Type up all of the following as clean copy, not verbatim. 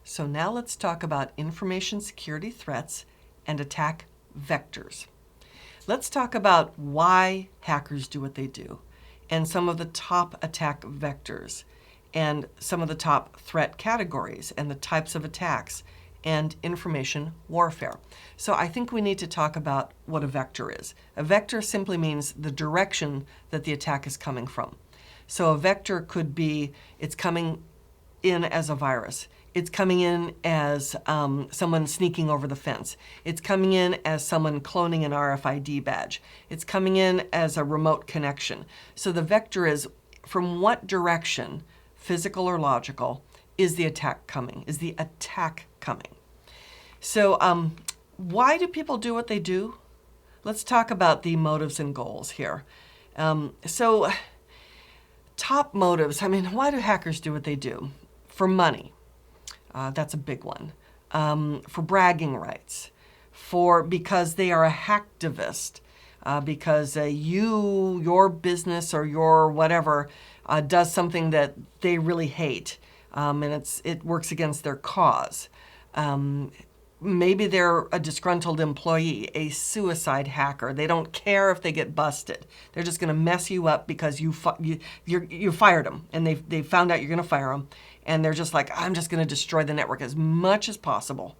So now let's talk about information security threats and attack vectors. Let's talk about why hackers do what they do and some of the top attack vectors and some of the top threat categories and the types of attacks and information warfare. So I think we need to talk about what a vector is. A vector simply means the direction that the attack is coming from. So a vector could be, it's coming in as a virus. It's coming in as someone sneaking over the fence. It's coming in as someone cloning an RFID badge. It's coming in as a remote connection. So the vector is from what direction, physical or logical, is the attack coming? Is the attack coming? So why do people do what they do? Let's talk about the motives and goals here. So top motives, why do hackers do what they do? For money. That's a big one. For bragging rights, because they are a hacktivist, because your business or your whatever does something that they really hate, and it works against their cause. Maybe they're a disgruntled employee, a suicide hacker. They don't care if they get busted. They're just going to mess you up because you fired them, and they found out you're going to fire them. And they're just like, I'm just going to destroy the network as much as possible.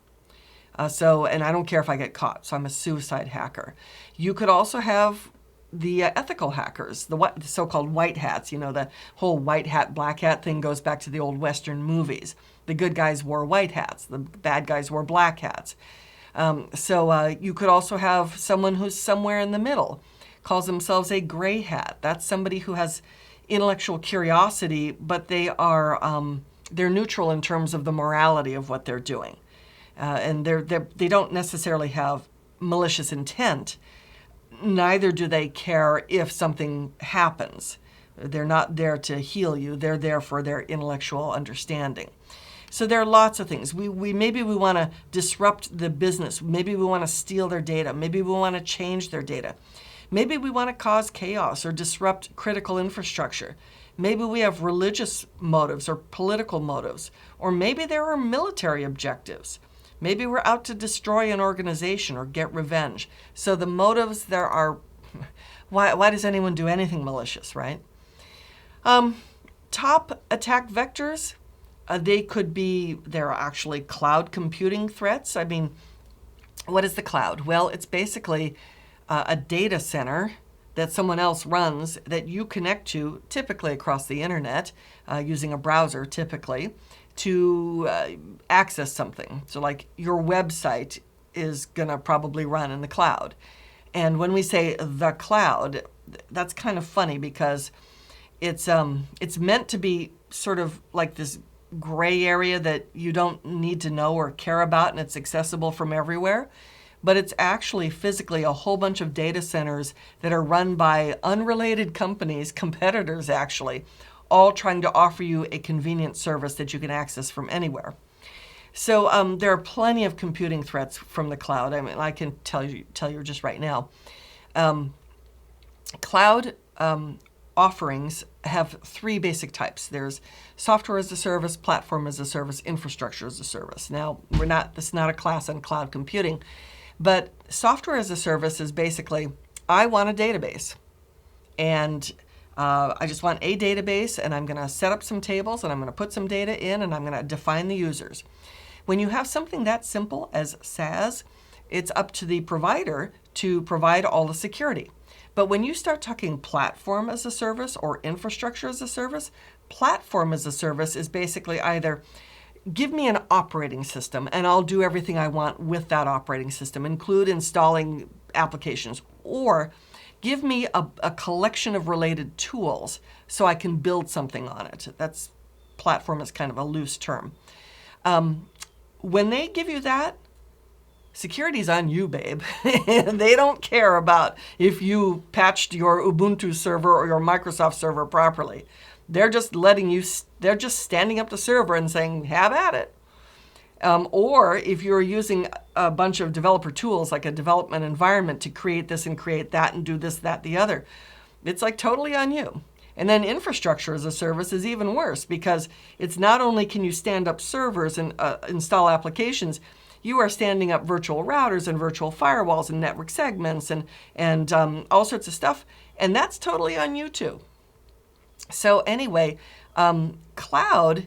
And I don't care if I get caught, so I'm a suicide hacker. You could also have the ethical hackers, the so-called white hats. The whole white hat, black hat thing goes back to the old Western movies. The good guys wore white hats. The bad guys wore black hats. You could also have someone who's somewhere in the middle, calls themselves a gray hat. That's somebody who has intellectual curiosity, but they're neutral in terms of the morality of what they're doing. And they don't necessarily have malicious intent. Neither do they care if something happens. They're not there to heal you. They're there for their intellectual understanding. So there are lots of things. Maybe we want to disrupt the business. Maybe we want to steal their data. Maybe we want to change their data. Maybe we want to cause chaos or disrupt critical infrastructure. Maybe we have religious motives or political motives. Or maybe there are military objectives. Maybe we're out to destroy an organization or get revenge. So the motives there are, why does anyone do anything malicious, right? Top attack vectors, they're actually cloud computing threats. What is the cloud? Well, it's basically a data center that someone else runs that you connect to, typically across the internet, using a browser typically, to access something. So like your website is going to probably run in the cloud. And when we say the cloud, that's kind of funny because it's meant to be sort of like this gray area that you don't need to know or care about, and it's accessible from everywhere. But it's actually physically a whole bunch of data centers that are run by unrelated companies, competitors actually, all trying to offer you a convenient service that you can access from anywhere. So there are plenty of computing threats from the cloud. I can tell you just right now. Cloud offerings have three basic types. There's software as a service, platform as a service, infrastructure as a service. Now, this is not a class on cloud computing, but software as a service is basically, I want a database, and I just want a database, and I'm going to set up some tables, and I'm going to put some data in, and I'm going to define the users. When you have something that simple as SaaS, it's up to the provider to provide all the security. But when you start talking platform as a service or infrastructure as a service, platform as a service is basically either give me an operating system and I'll do everything I want with that operating system, include installing applications, or give me a collection of related tools so I can build something on it. That's platform is kind of a loose term. When they give you that, security's on you, babe. They don't care about if you patched your Ubuntu server or your Microsoft server properly. They're just they're just standing up the server and saying, have at it. Or if you're using a bunch of developer tools, like a development environment to create this and create that and do this, that, the other, it's like totally on you. And then infrastructure as a service is even worse, because it's not only can you stand up servers and install applications, you are standing up virtual routers and virtual firewalls and network segments and all sorts of stuff. And that's totally on you too. So anyway, cloud,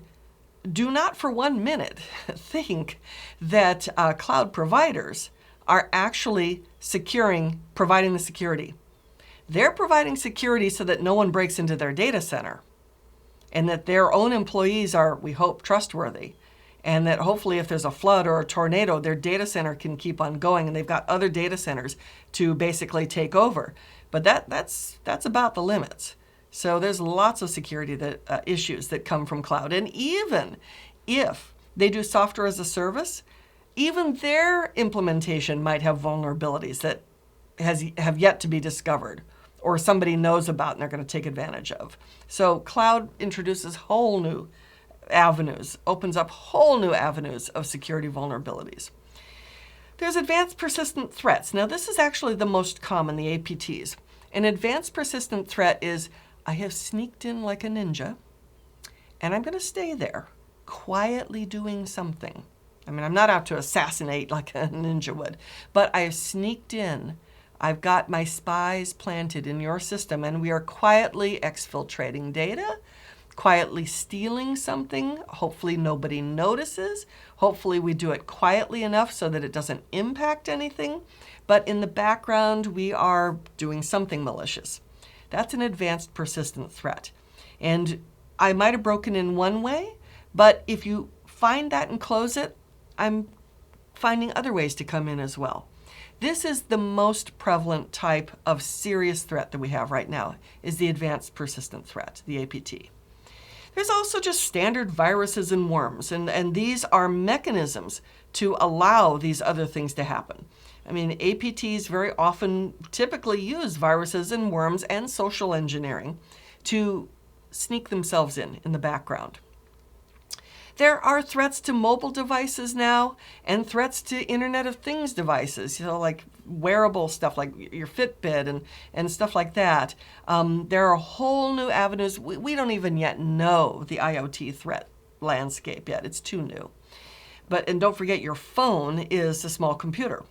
do not for 1 minute think that cloud providers are actually providing the security. They're providing security so that no one breaks into their data center, and that their own employees are, we hope, trustworthy, and that hopefully if there's a flood or a tornado, their data center can keep on going, and they've got other data centers to basically take over. But that's about the limits. So there's lots of security issues that come from cloud. And even if they do software as a service, even their implementation might have vulnerabilities that have yet to be discovered, or somebody knows about and they're going to take advantage of. So cloud introduces whole new avenues, opens up whole new avenues of security vulnerabilities. There's advanced persistent threats. Now this is actually the most common, the APTs. An advanced persistent threat is, I have sneaked in like a ninja, and I'm going to stay there, quietly doing something. I mean, I'm not out to assassinate like a ninja would, but I have sneaked in. I've got my spies planted in your system, and we are quietly exfiltrating data, quietly stealing something. Hopefully nobody notices. Hopefully we do it quietly enough so that it doesn't impact anything. But in the background, we are doing something malicious. That's an advanced persistent threat. And I might have broken in one way, but if you find that and close it, I'm finding other ways to come in as well. This is the most prevalent type of serious threat that we have right now, is the advanced persistent threat, the APT. There's also just standard viruses and worms, and these are mechanisms to allow these other things to happen. I mean, APTs very often typically use viruses and worms and social engineering to sneak themselves in the background. There are threats to mobile devices now, and threats to Internet of Things devices, like wearable stuff like your Fitbit and stuff like that. There are whole new avenues. We don't even yet know the IoT threat landscape yet. It's too new. And don't forget, your phone is a small computer.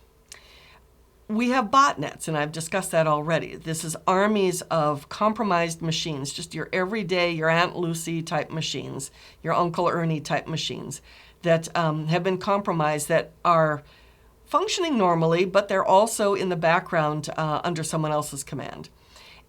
We have botnets, and I've discussed that already. This is armies of compromised machines, just your everyday, your Aunt Lucy type machines, your Uncle Ernie type machines that have been compromised, that are functioning normally, but they're also in the background under someone else's command.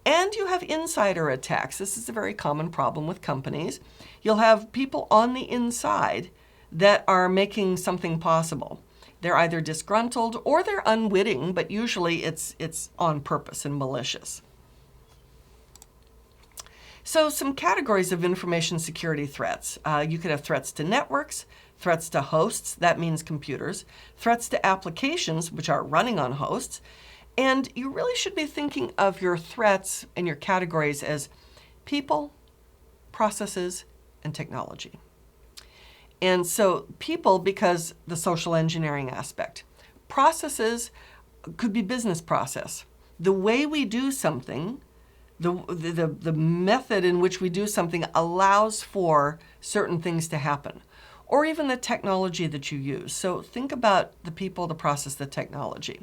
And you have insider attacks. This is a very common problem with companies. You'll have people on the inside that are making something possible. They're either disgruntled or they're unwitting, but usually it's on purpose and malicious. So some categories of information security threats. You could have threats to networks, threats to hosts, that means computers, threats to applications, which are running on hosts, and you really should be thinking of your threats and your categories as people, processes, and technology. And so people, because the social engineering aspect. Processes could be business process. The way we do something, the method in which we do something allows for certain things to happen, or even the technology that you use. So think about the people, the process, the technology.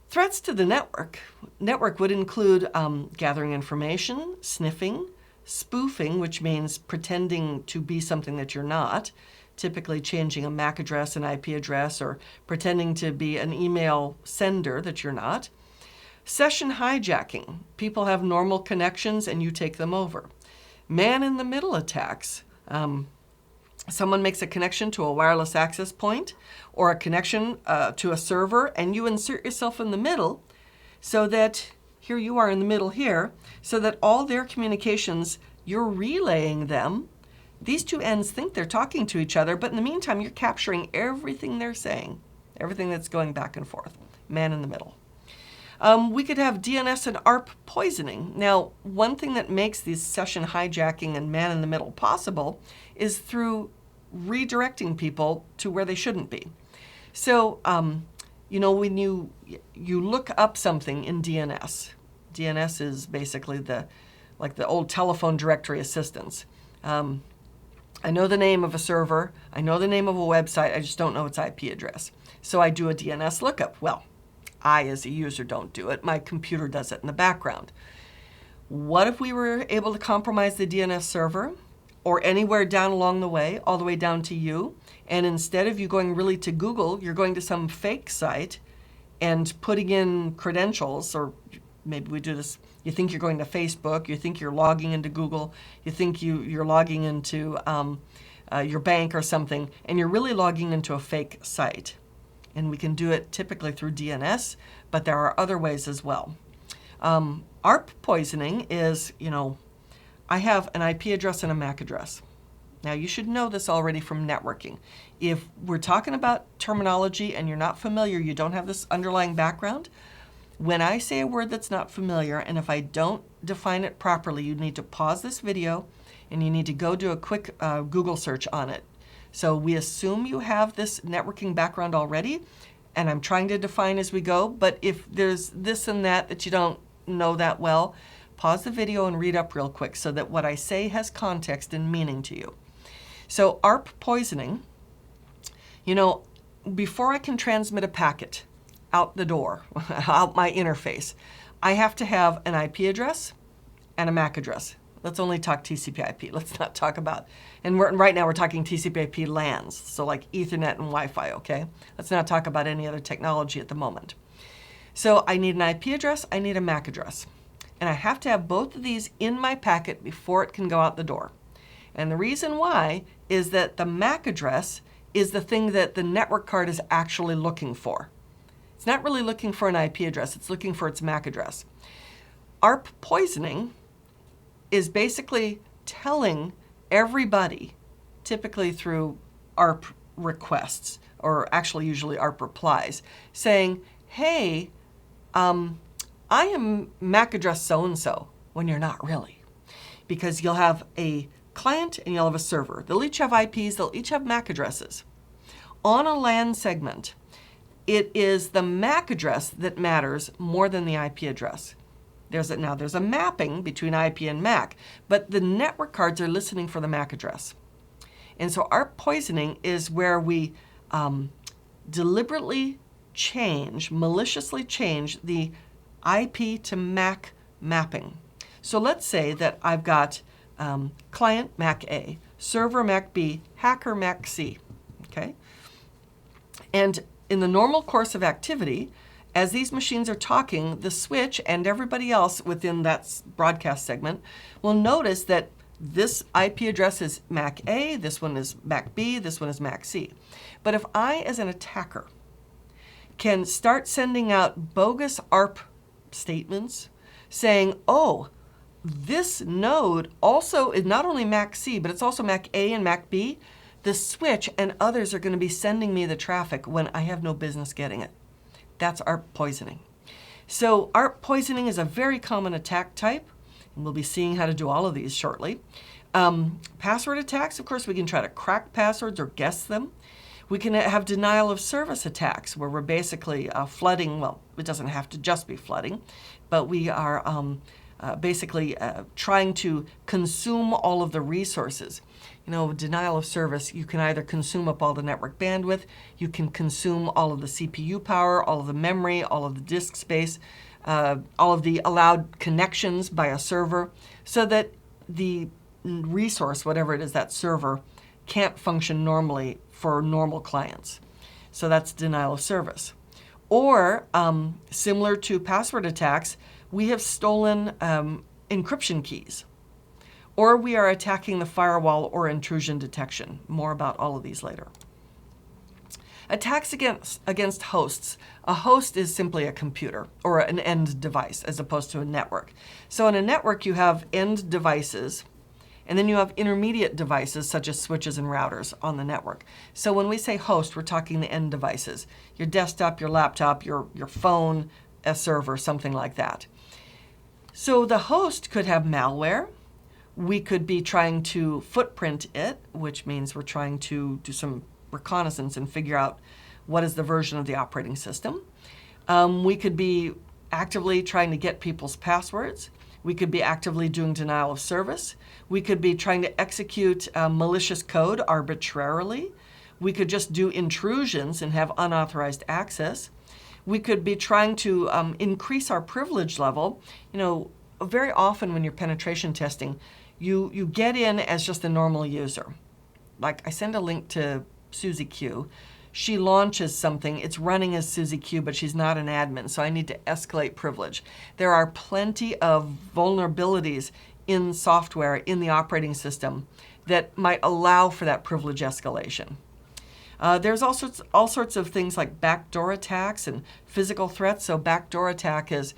Threats to the network would include gathering information, sniffing, spoofing, which means pretending to be something that you're not, typically changing a MAC address, an IP address, or pretending to be an email sender that you're not. Session hijacking. People have normal connections and you take them over. Man-in-the-middle attacks. Someone makes a connection to a wireless access point or a connection to a server, and you insert yourself in the middle so that here you are in the middle here, so that all their communications, you're relaying them. These two ends think they're talking to each other, but in the meantime, you're capturing everything they're saying, everything that's going back and forth. Man in the middle. We could have DNS and ARP poisoning. Now, one thing that makes these session hijacking and man in the middle possible is through redirecting people to where they shouldn't be. So, when you look up something in DNS, DNS is basically like the old telephone directory assistance. I know the name of a server, I know the name of a website, I just don't know its IP address. So I do a DNS lookup. Well, I as a user don't do it, my computer does it in the background. What if we were able to compromise the DNS server or anywhere down along the way, all the way down to you, and instead of you going really to Google, you're going to some fake site and putting in credentials, or maybe we do this, you think you're going to Facebook, you think you're logging into Google, you think you're logging into your bank or something, and you're really logging into a fake site. And we can do it typically through DNS, but there are other ways as well. ARP poisoning is, I have an IP address and a MAC address. Now, you should know this already from networking. If we're talking about terminology and you're not familiar, you don't have this underlying background, when I say a word that's not familiar, and if I don't define it properly, you need to pause this video and you need to go do a quick Google search on it. So we assume you have this networking background already, and I'm trying to define as we go, but if there's this and that you don't know that well, pause the video and read up real quick so that what I say has context and meaning to you. So ARP poisoning, before I can transmit a packet out the door, out my interface, I have to have an IP address and a MAC address. Let's only talk TCP/IP. Let's not talk about, right now we're talking TCP/IP LANs, so like Ethernet and Wi-Fi, okay? Let's not talk about any other technology at the moment. So I need an IP address, I need a MAC address. And I have to have both of these in my packet before it can go out the door. And the reason why is that the MAC address is the thing that the network card is actually looking for. It's not really looking for an IP address, it's looking for its MAC address. ARP poisoning is basically telling everybody, typically through ARP requests, or actually usually ARP replies, saying, hey, I am MAC address so-and-so, when you're not really. Because you'll have a client and you'll have a server. They'll each have IPs, they'll each have MAC addresses. On a LAN segment, it is the MAC address that matters more than the IP address. There's a mapping between IP and MAC, but the network cards are listening for the MAC address. And so ARP poisoning is where we deliberately maliciously change the IP to MAC mapping. So let's say that I've got client MAC A, server MAC B, hacker MAC C, okay? And in the normal course of activity, as these machines are talking, the switch and everybody else within that broadcast segment will notice that this IP address is MAC A, this one is MAC B, this one is MAC C. But if I, as an attacker, can start sending out bogus ARP statements saying, oh, this node also is not only MAC C, but it's also MAC A and MAC B, the switch and others are going to be sending me the traffic when I have no business getting it. That's ARP poisoning. So ARP poisoning is a very common attack type, and we'll be seeing how to do all of these shortly. Password attacks, of course, we can try to crack passwords or guess them. We can have denial of service attacks, where we're basically flooding, well, it doesn't have to just be flooding, but we are basically trying to consume all of the resources. Denial of service, you can either consume up all the network bandwidth, you can consume all of the CPU power, all of the memory, all of the disk space, all of the allowed connections by a server, so that the resource, whatever it is, that server, can't function normally for normal clients. So that's denial of service. Or, similar to password attacks, we have stolen encryption keys. Or we are attacking the firewall or intrusion detection. More about all of these later. Attacks against hosts. A host is simply a computer or an end device as opposed to a network. So in a network you have end devices, and then you have intermediate devices such as switches and routers on the network. So when we say host, we're talking the end devices. Your desktop, your laptop, your phone, a server, something like that. So the host could have malware. We could be trying to footprint it, which means we're trying to do some reconnaissance and figure out what is the version of the operating system. We could be actively trying to get people's passwords. We could be actively doing denial of service. We could be trying to execute malicious code arbitrarily. We could just do intrusions and have unauthorized access. We could be trying to increase our privilege level. You know, very often when you're penetration testing, you get in as just a normal user. Like I send a link to Susie Q. She launches something, it's running as Susie Q, but she's not an admin, so I need to escalate privilege. There are plenty of vulnerabilities in software, in the operating system, that might allow for that privilege escalation. There's all sorts of things like backdoor attacks and physical threats. So backdoor attack is,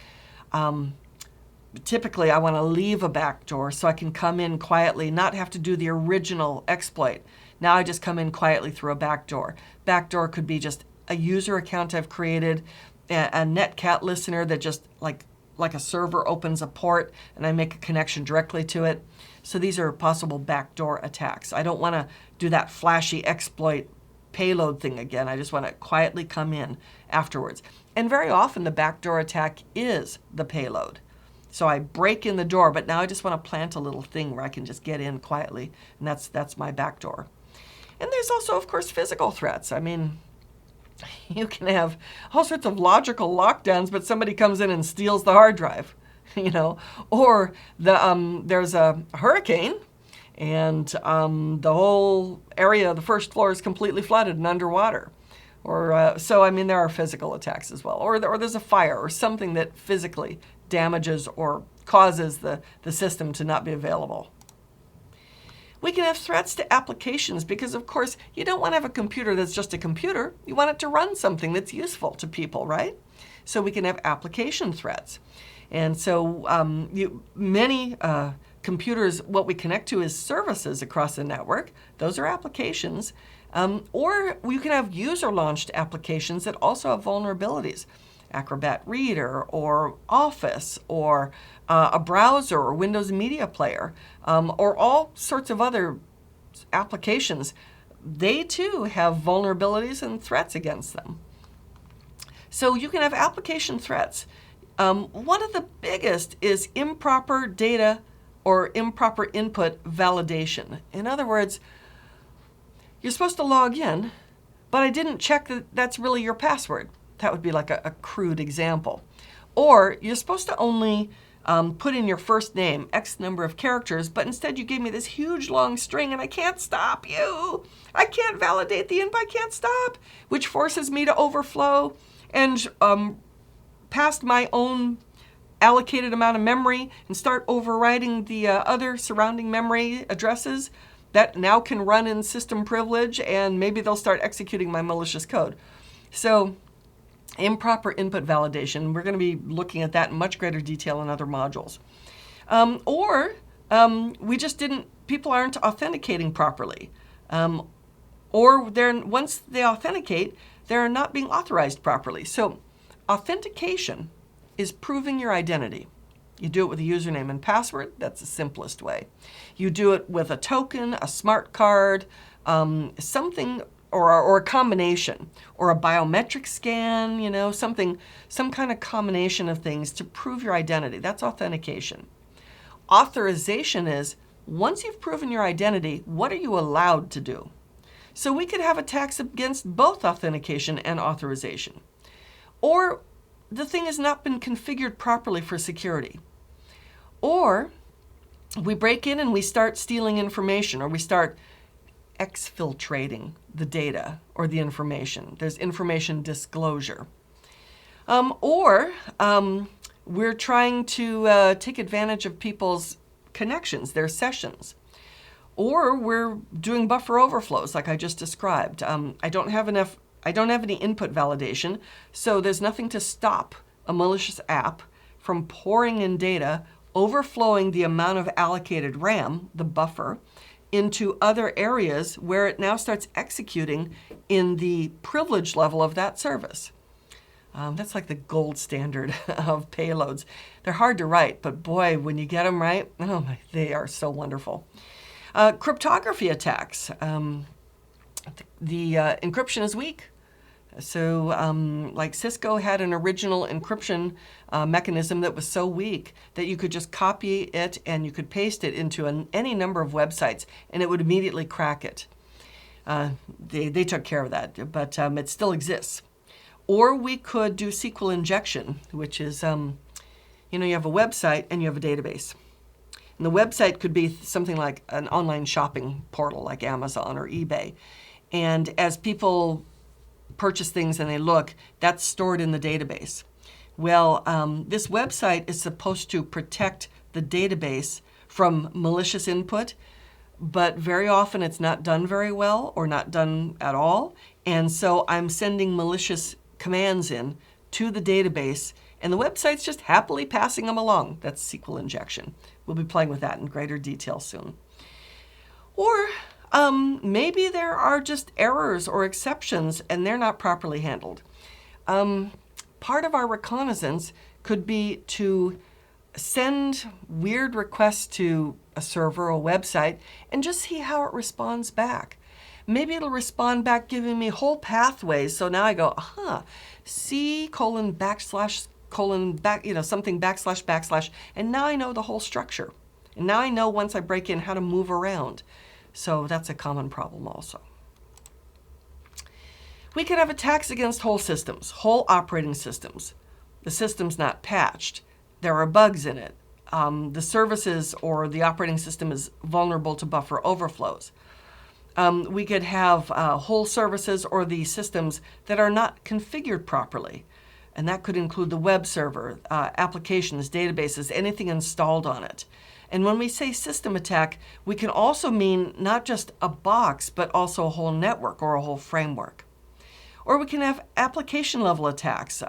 typically I want to leave a backdoor so I can come in quietly, not have to do the original exploit. Now I just come in quietly through a backdoor. Backdoor could be just a user account I've created, a netcat listener that just like a server opens a port and I make a connection directly to it. So these are possible backdoor attacks. I don't want to do that flashy exploit payload thing again. I just want to quietly come in afterwards. And very often the backdoor attack is the payload. So I break in the door, but now I just want to plant a little thing where I can just get in quietly, and that's my backdoor. And there's also, of course, physical threats. I mean, you can have all sorts of logical lockdowns, but somebody comes in and steals the hard drive, you know, or there's a hurricane and the whole area, the first floor is completely flooded and underwater. Or so, I mean, there are physical attacks as well. Or there's a fire or something that physically damages or causes the system to not be available. We can have threats to applications because, of course, you don't want to have a computer that's just a computer. You want it to run something that's useful to people, right? So we can have application threats. And so many computers, what we connect to is services across the network. Those are applications. Or you can have user-launched applications that also have vulnerabilities. Acrobat Reader or Office or a browser or Windows Media Player or all sorts of other applications. They too have vulnerabilities and threats against them. So you can have application threats. One of the biggest is improper data or improper input validation. In other words, you're supposed to log in, but I didn't check that that's really your password. That would be like a crude example. Or you're supposed to only put in your first name, X number of characters, but instead you gave me this huge long string and I can't stop you. I can't validate the input, I can't stop, which forces me to overflow and past my own allocated amount of memory and start overriding the other surrounding memory addresses that now can run in system privilege, and maybe they'll start executing my malicious code. So improper input validation, we're going to be looking at that in much greater detail in other modules. We just people aren't authenticating properly. Or once they authenticate, they're not being authorized properly. So authentication is proving your identity. You do it with a username and password. That's the simplest way. You do it with a token, a smart card, something, or a combination, or a biometric scan, you know, some kind of combination of things to prove your identity. That's authentication. Authorization is, once you've proven your identity, what are you allowed to do? So we could have attacks against both authentication and authorization. Or the thing has not been configured properly for security. Or we break in and we start stealing information, or we start exfiltrating the data or the information. There's information disclosure. Or we're trying to take advantage of people's connections, their sessions. Or we're doing buffer overflows like I just described. I don't have any input validation, so there's nothing to stop a malicious app from pouring in data, overflowing the amount of allocated RAM, the buffer, into other areas where it now starts executing in the privilege level of that service. That's like the gold standard of payloads. They're hard to write, but boy, when you get them right, oh my, they are so wonderful. Cryptography attacks. The encryption is weak. So like Cisco had an original encryption mechanism that was so weak that you could just copy it and you could paste it into any number of websites and it would immediately crack it. They took care of that, but it still exists. Or we could do SQL injection, which is, you have a website and you have a database. And the website could be something like an online shopping portal like Amazon or eBay. And as people purchase things and they look, that's stored in the database. Well, this website is supposed to protect the database from malicious input, but very often it's not done very well or not done at all. And so I'm sending malicious commands in to the database, and the website's just happily passing them along. That's SQL injection. We'll be playing with that in greater detail soon. Or maybe there are just errors or exceptions and they're not properly handled. Part of our reconnaissance could be to send weird requests to a server or website and just see how it responds back. Maybe it'll respond back giving me whole pathways. So now I go, C:\\, something \\, and now I know the whole structure. And now I know once I break in how to move around. So that's a common problem also. We could have attacks against whole systems, whole operating systems. The system's not patched. There are bugs in it. The services or the operating system is vulnerable to buffer overflows. We could have whole services or the systems that are not configured properly. And that could include the web server, applications, databases, anything installed on it. And when we say system attack, we can also mean not just a box, but also a whole network or a whole framework. Or we can have application level attacks,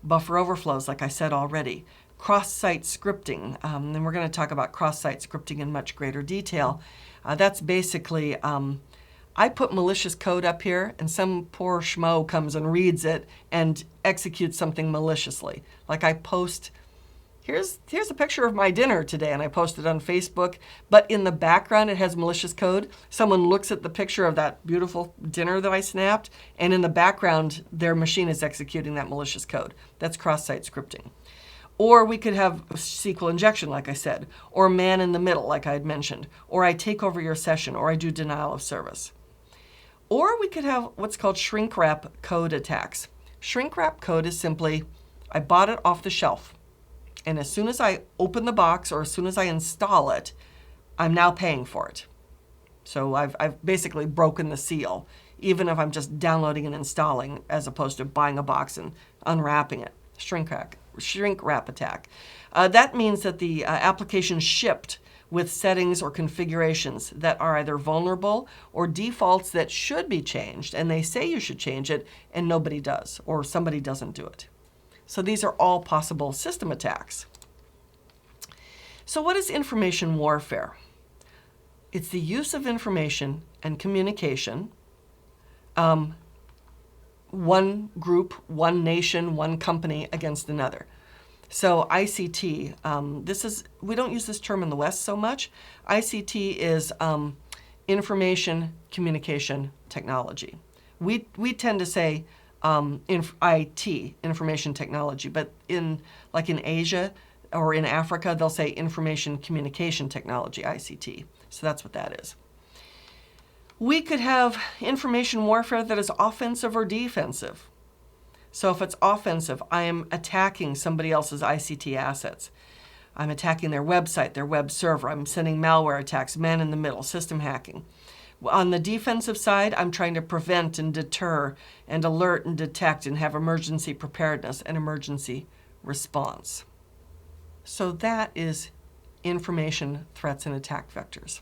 buffer overflows, like I said already, cross-site scripting, and we're going to talk about cross-site scripting in much greater detail. That's basically, I put malicious code up here and some poor schmo comes and reads it and executes something maliciously. Like I post, here's a picture of my dinner today and I posted on Facebook, but in the background it has malicious code. Someone looks at the picture of that beautiful dinner that I snapped, and in the background their machine is executing that malicious code. That's cross-site scripting. Or we could have SQL injection, like I said, or man in the middle, like I had mentioned, or I take over your session, or I do denial of service. Or we could have what's called shrink wrap code attacks. Shrink wrap code is simply, I bought it off the shelf, and as soon as I open the box or as soon as I install it, I'm now paying for it. So I've basically broken the seal, even if I'm just downloading and installing, as opposed to buying a box and unwrapping it. Shrink wrap attack. That means that the application shipped with settings or configurations that are either vulnerable or defaults that should be changed, and they say you should change it and nobody does, or somebody doesn't do it. So these are all possible system attacks. So what is information warfare? It's the use of information and communication, one group, one nation, one company against another. So ICT, we don't use this term in the West so much. ICT is information communication technology. We tend to say IT, information technology, but in Asia or in Africa, they'll say information communication technology, ICT. So that's what that is. We could have information warfare that is offensive or defensive. So if it's offensive, I am attacking somebody else's ICT assets. I'm attacking their website, their web server. I'm sending malware attacks, man in the middle, system hacking. On the defensive side, I'm trying to prevent and deter and alert and detect and have emergency preparedness and emergency response. So that is information threats and attack vectors.